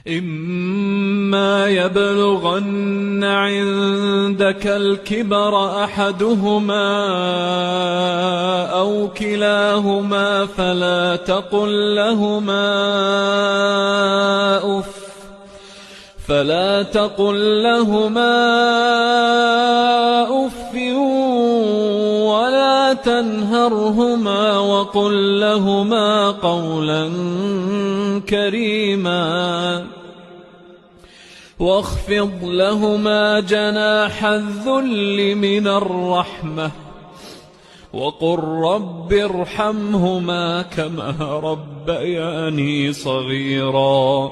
إما يبلغن عندك الكبر أحدهما أو كلاهما فلا تقل لهما أف ولا تنهرهما وقل لهما قولا كريما واخفض لهما جناح الذل من الرحمة وقل رب ارحمهما كما ربياني صغيرا